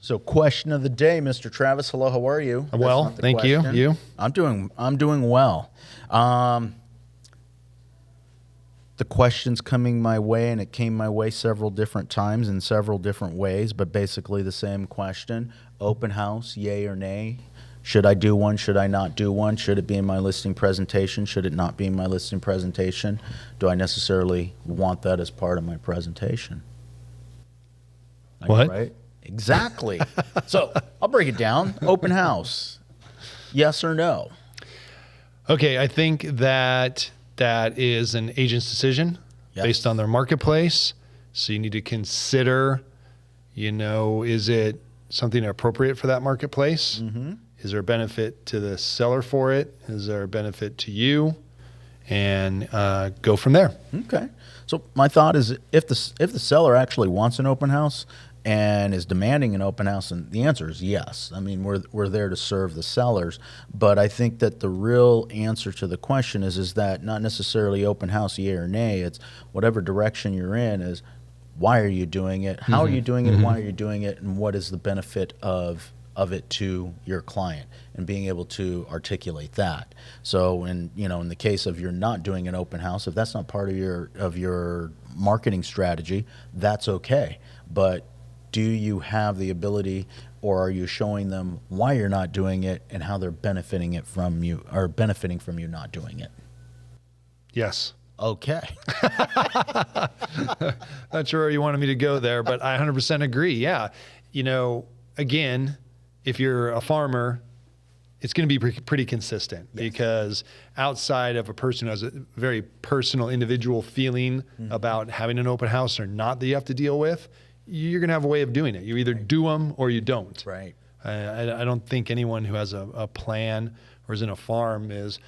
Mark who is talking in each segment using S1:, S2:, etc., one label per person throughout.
S1: So, question of the day, Mr. Travis. Hello, how are you?
S2: Well, thank you. You?
S1: I'm doing well. The question's coming my way, and it came my way several different times in several different ways, but basically the same question: open house, yay or nay? Should I do one? Should I not do one? Should it be in my listing presentation? Should it not be in my listing presentation? Do I necessarily want that as part of my presentation?
S2: What?
S1: Right? Exactly. So I'll break it down. Open house. Yes or no?
S2: Okay, I think that is an agent's decision based on their marketplace. So you need to consider, is it something appropriate for that marketplace? Mm-hmm. Is there a benefit to the seller for it? Is there a benefit to you? And go from there.
S1: Okay. So my thought is, if the seller actually wants an open house and is demanding an open house, and the answer is yes. I mean, we're there to serve the sellers, but I think that the real answer to the question is that not necessarily open house, yay or nay. It's whatever direction you're in is, why are you doing it? How are you doing it? Why are you doing it? And what is the benefit of it to your client, and being able to articulate that. So in the case of you're not doing an open house, if that's not part of your marketing strategy, that's okay. But do you have the ability, or are you showing them why you're not doing it and how they're benefiting from you not doing it?
S2: Yes.
S1: Okay.
S2: Not sure where you wanted me to go there, but I 100% agree. Yeah. Again, if you're a farmer, it's going to be pretty consistent. Yes. Because outside of a person who has a very personal individual feeling about having an open house or not that you have to deal with, you're going to have a way of doing it. You either do them or you don't.
S1: Right.
S2: I don't think anyone who has a plan or is in a farm is,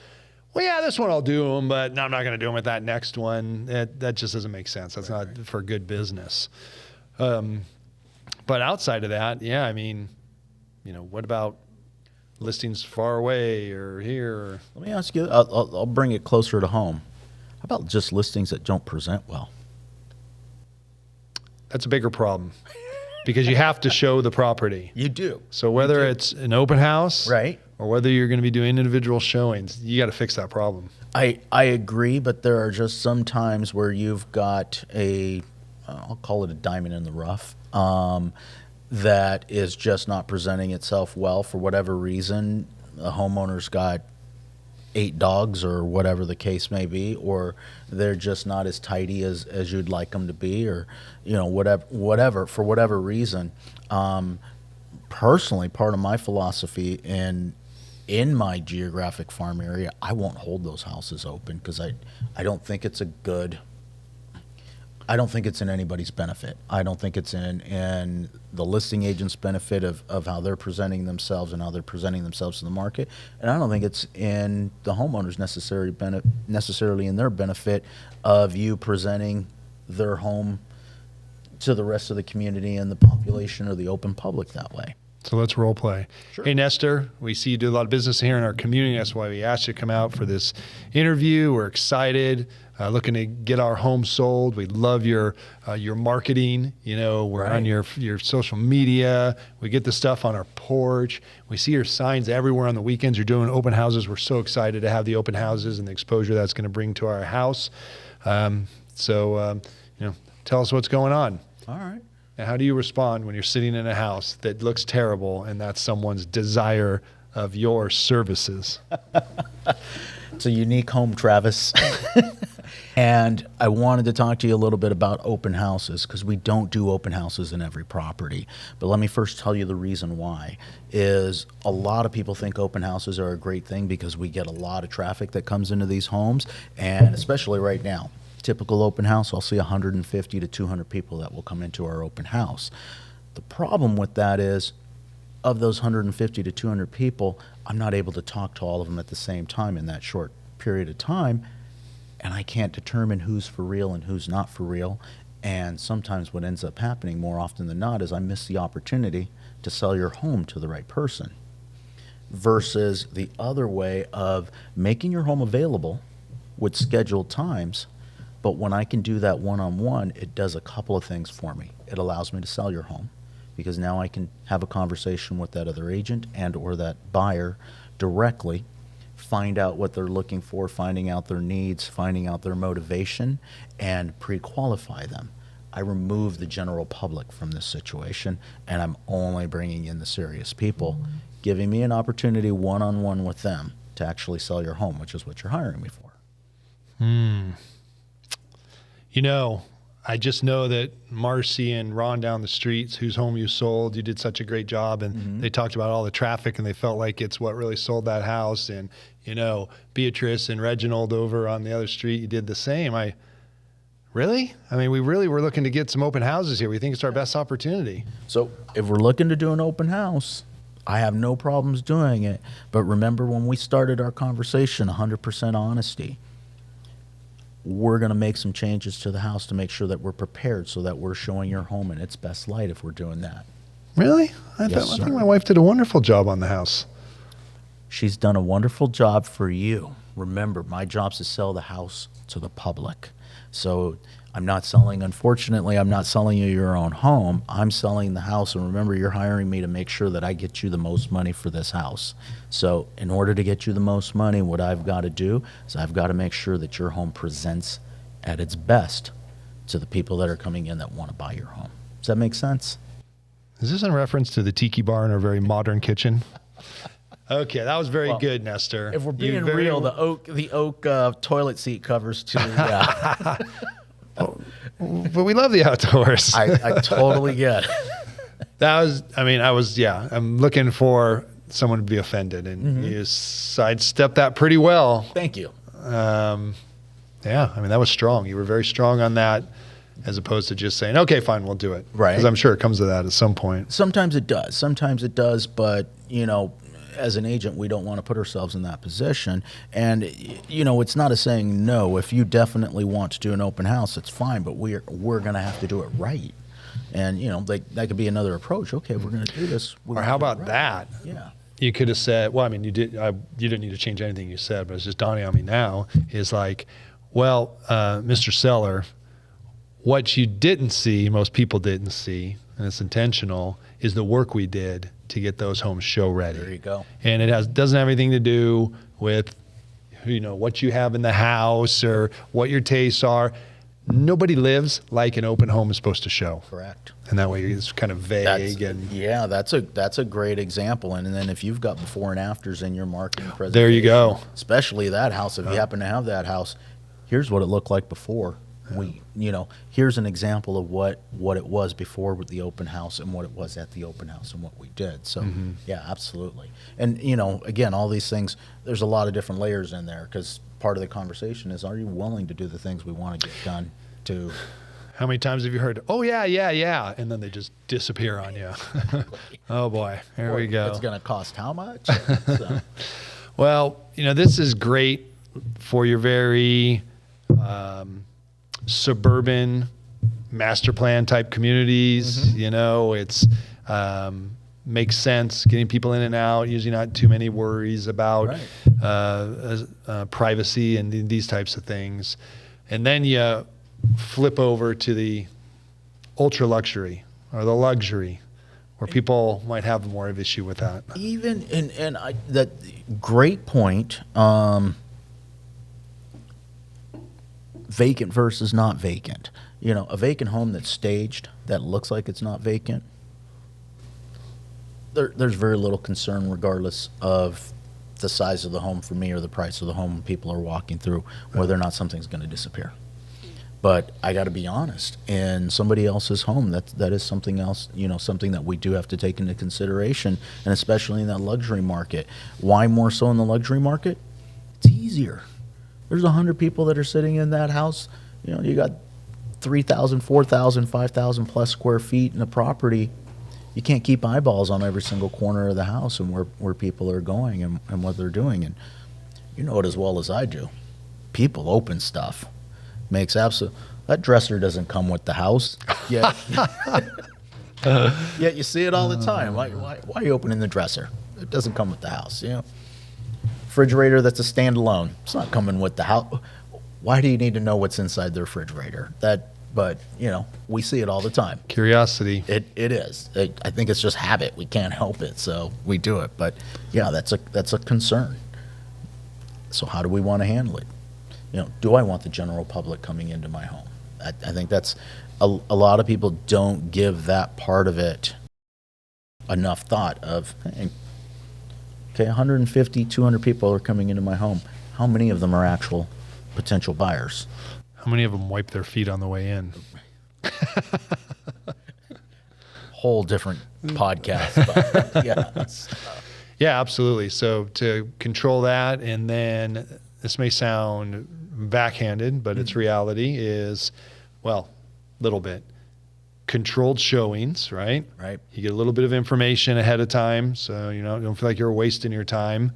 S2: well, yeah, this one I'll do them, but no, I'm not going to do them with that next one. That just doesn't make sense. That's not for good business. But outside of that, yeah, I mean, what about listings far away or here?
S1: Let me ask you, I'll bring it closer to home. How about just listings that don't present well?
S2: That's a bigger problem because you have to show the property.
S1: You do.
S2: So whether it's an open house,
S1: right,
S2: or whether you're going to be doing individual showings, you got to fix that problem.
S1: I agree, but there are just some times where you've got I'll call it a diamond in the rough, that is just not presenting itself well for whatever reason. The homeowner's got 8 dogs or whatever the case may be, or they're just not as tidy as you'd like them to be, or whatever for whatever reason. Personally, part of my philosophy in my geographic farm area, I won't hold those houses open because I don't think it's in anybody's benefit. I don't think it's in the listing agent's benefit of how they're presenting themselves and how they're presenting themselves to the market. And I don't think it's in the homeowner's necessarily in their benefit of you presenting their home to the rest of the community and the population or the open public that way.
S2: So let's role play. Sure. Hey, Nestor, we see you do a lot of business here in our community. That's why we asked you to come out for this interview. We're excited, looking to get our home sold. We love your marketing. We're on your social media. We get the stuff on our porch. We see your signs everywhere on the weekends. You're doing open houses. We're so excited to have the open houses and the exposure that's going to bring to our house. So tell us what's going on.
S1: All right.
S2: And how do you respond when you're sitting in a house that looks terrible and that's someone's desire of your services?
S1: It's a unique home, Travis. And I wanted to talk to you a little bit about open houses because we don't do open houses in every property. But let me first tell you the reason why is a lot of people think open houses are a great thing because we get a lot of traffic that comes into these homes, and especially right now. Typical open house, I'll see 150 to 200 people that will come into our open house. The problem with that is, of those 150 to 200 people, I'm not able to talk to all of them at the same time in that short period of time, and I can't determine who's for real and who's not for real. And sometimes what ends up happening more often than not is I miss the opportunity to sell your home to the right person, versus the other way of making your home available with scheduled times. But when I can do that one-on-one, it does a couple of things for me. It allows me to sell your home. because now I can have a conversation with that other agent and or that buyer directly, find out what they're looking for, finding out their needs, finding out their motivation, and pre-qualify them. I remove the general public from this situation, and I'm only bringing in the serious people, giving me an opportunity one-on-one with them to actually sell your home, which is what you're hiring me for.
S2: You know, I just know that Marcy and Ron down the streets, whose home you sold, you did such a great job. And they talked about all the traffic, and they felt like it's what really sold that house. And, you know, Beatrice and Reginald over on the other street, you did the same. Really? I mean, we really were looking to get some open houses here. We think it's our best opportunity.
S1: So if we're looking to do an open house, I have no problems doing it. But remember when we started our conversation, 100% honesty. We're going to make some changes to the house to make sure that we're prepared so that we're showing your home in its best light if we're doing that.
S2: Really? I
S1: Yes,
S2: think
S1: sir.
S2: my wife did a wonderful job on the house.
S1: She's done a wonderful job for you. Remember, my job's to sell the house to the public. So unfortunately, I'm not selling you your own home. I'm selling the house. And remember, you're hiring me to make sure that I get you the most money for this house. So in order to get you the most money, what I've got to do is I've got to make sure that your home presents at its best to the people that are coming in that want to buy your home. Does that make sense?
S2: Is this in reference to the tiki bar in our very modern kitchen? Okay, that was very good, Nestor.
S1: If we're being real, the oak toilet seat covers too. Yeah.
S2: But we love the outdoors.
S1: I totally get it.
S2: I'm looking for someone to be offended, and you sidestepped that pretty well.
S1: Thank you.
S2: That was strong. You were very strong on that, as opposed to just saying, okay, fine, we'll do it.
S1: Right.
S2: Because I'm sure it comes to that at some point.
S1: Sometimes it does, but, you know, as an agent, we don't want to put ourselves in that position. And, you know, it's not a saying no. If you definitely want to do an open house, it's fine, but we're going to have to do it right. And, you know, that could be another approach. Okay, we're going to do this.
S2: Or how about that?
S1: Yeah.
S2: You could have said, well, I mean, you didn't need to change anything you said, but it's just dawning on me now, is like, well, Mr. Seller, what you didn't see, most people didn't see, and it's intentional, is the work we did to get those homes show ready.
S1: There you go.
S2: And it doesn't have anything to do with, you know, what you have in the house or what your tastes are. Nobody lives like an open home is supposed to show.
S1: Correct.
S2: And that way it's kind of vague.
S1: That's a great example. And then if you've got before and afters in your marketing presentation,
S2: there you go.
S1: Especially that house, if you happen to have that house, here's what it looked like before. Here's an example of what it was before with the open house and what it was at the open house and what we did. So yeah, absolutely. And you know, again, all these things, there's a lot of different layers in there, because part of the conversation is, are you willing to do the things we want to get done to?
S2: How many times have you heard, oh yeah, and then they just disappear on you? Oh boy, here we go.
S1: It's going to cost how much? So.
S2: Well, you know, this is great for your very suburban master plan type communities. You know, it's makes sense getting people in and out, usually not too many worries about privacy and these types of things. And then you flip over to the ultra luxury or the luxury, where people might have more of an issue with that.
S1: Even that great point. Vacant versus not vacant. You know, a vacant home that's staged, that looks like it's not vacant, there's very little concern regardless of the size of the home for me or the price of the home when people are walking through, whether or not something's going to disappear. But I got to be honest, in somebody else's home, that is something else, you know, something that we do have to take into consideration, and especially in that luxury market. Why more so in the luxury market? It's easier. There's 100 people that are sitting in that house. You know, you got 3,000, 4,000, 5,000 plus square feet in a property. You can't keep eyeballs on every single corner of the house and where people are going and what they're doing. And you know it as well as I do. People open stuff. That dresser doesn't come with the house. Yet you see it all the time. Why are you opening the dresser? It doesn't come with the house, you know. Refrigerator that's a standalone. It's not coming with the house. Why do you need to know what's inside the refrigerator? but we see it all the time.
S2: Curiosity.
S1: It is. I think it's just habit. We can't help it, so we do it. But yeah, that's a concern. So how do we want to handle it? Do I want the general public coming into my home? I think that's a lot of people don't give that part of it enough thought of, hey, okay, 150, 200 people are coming into my home. How many of them are actual potential buyers?
S2: How many of them wipe their feet on the way in?
S1: Whole different podcast. But yeah.
S2: Yeah, absolutely. So to control that, and then this may sound backhanded, but its reality is, well, little bit. Controlled showings, right?
S1: Right.
S2: You get a little bit of information ahead of time, so you don't feel like you're wasting your time.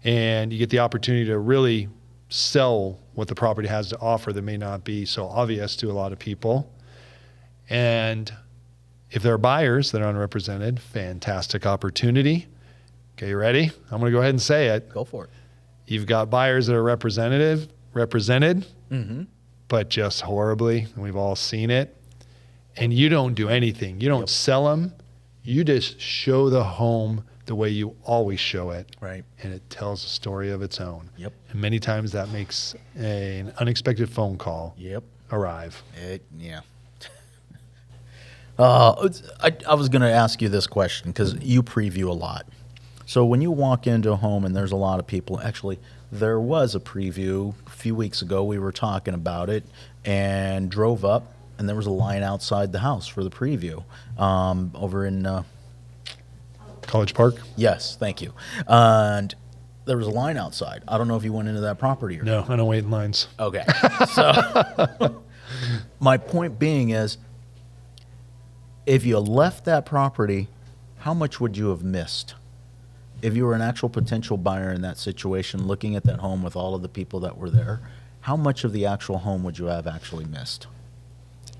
S2: And you get the opportunity to really sell what the property has to offer that may not be so obvious to a lot of people. And if there are buyers that are unrepresented, fantastic opportunity. Okay, you ready? I'm going to go ahead and say it.
S1: Go for it.
S2: You've got buyers that are represented, but just horribly, and we've all seen it. And you don't do anything. You don't sell them. You just show the home the way you always show it.
S1: Right. And
S2: it tells a story of its own.
S1: Yep.
S2: And many times that makes an unexpected phone call arrive.
S1: Yeah. I was going to ask you this question because you preview a lot. So when you walk into a home and there's a lot of people, actually, there was a preview a few weeks ago. We were talking about it and drove up, and there was a line outside the house for the preview over in
S2: College Park?
S1: Yes, thank you. And there was a line outside. I don't know if you went into that property or
S2: not. No, I don't wait in lines.
S1: Okay. So my point being is, if you left that property, how much would you have missed? If you were an actual potential buyer in that situation, looking at that home with all of the people that were there, how much of the actual home would you have actually missed?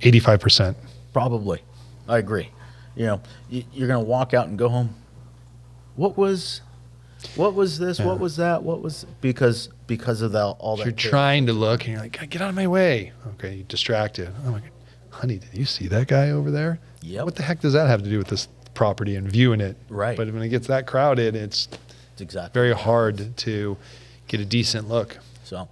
S2: 85%.
S1: Probably. I agree. You're going to walk out and go home. What was this? Yeah. What was that? What was because of all that.
S2: You're trying to look and you're like, get out of my way. Okay, you're distracted. Oh my God, honey, did you see that guy over there?
S1: Yeah.
S2: What the heck does that have to do with this property and viewing it?
S1: Right.
S2: But when it gets that crowded, it's
S1: exactly
S2: very hard to get a decent look.
S1: So,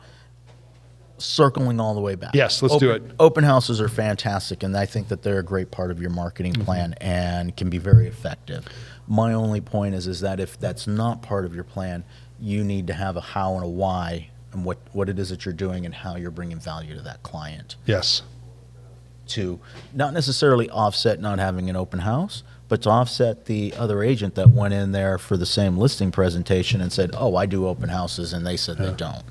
S1: circling all the way back.
S2: Yes, let's do it.
S1: Open houses are fantastic, and I think that they're a great part of your marketing plan and can be very effective. My only point is that if that's not part of your plan, you need to have a how and a why and what it is that you're doing and how you're bringing value to that client.
S2: Yes.
S1: To not necessarily offset not having an open house, but to offset the other agent that went in there for the same listing presentation and said, oh, I do open houses, and they said they don't.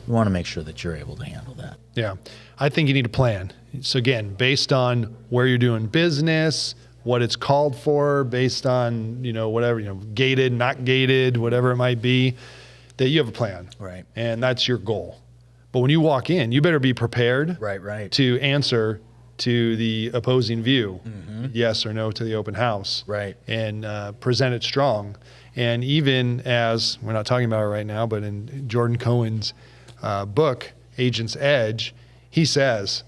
S1: You want to make sure that you're able to handle that.
S2: Yeah. I think you need a plan. So again, based on where you're doing business, what it's called for, based on, whatever, gated, not gated, whatever it might be, that you have a plan.
S1: Right.
S2: And that's your goal. But when you walk in, you better be prepared
S1: right.
S2: to answer to the opposing view, yes or no to the open house.
S1: Right.
S2: And present it strong. And even as, we're not talking about it right now, but in Jordan Cohen's book, Agent's Edge, he says,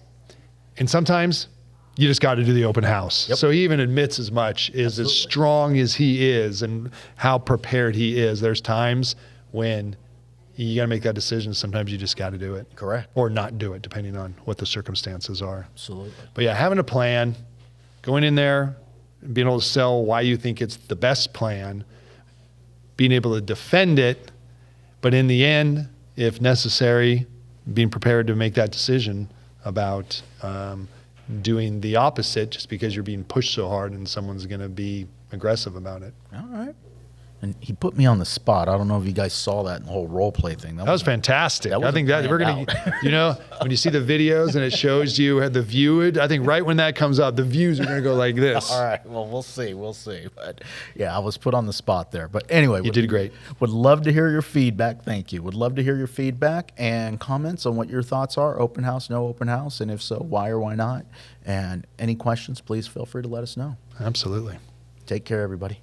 S2: and sometimes you just got to do the open house.
S1: Yep.
S2: So he even admits as much, is as strong as he is and how prepared he is. There's times when you got to make that decision. Sometimes you just got to do it.
S1: Correct.
S2: Or not do it, depending on what the circumstances are.
S1: Absolutely.
S2: But yeah, having a plan, going in there, being able to sell why you think it's the best plan, being able to defend it, but in the end, if necessary, being prepared to make that decision about doing the opposite just because you're being pushed so hard and someone's going to be aggressive about it.
S1: All right. And he put me on the spot. I don't know if you guys saw that in the whole role play thing.
S2: That was fantastic.
S1: I
S2: think that we're going to, when you see the videos and it shows you the view, I think right when that comes up, the views are going to go like this.
S1: All right. Well, we'll see. But yeah, I was put on the spot there. But anyway.
S2: You did great.
S1: Would love to hear your feedback. Thank you. Would love to hear your feedback and comments on what your thoughts are. Open house, no open house. And if so, why or why not? And any questions, please feel free to let us know.
S2: Absolutely.
S1: Take care, everybody.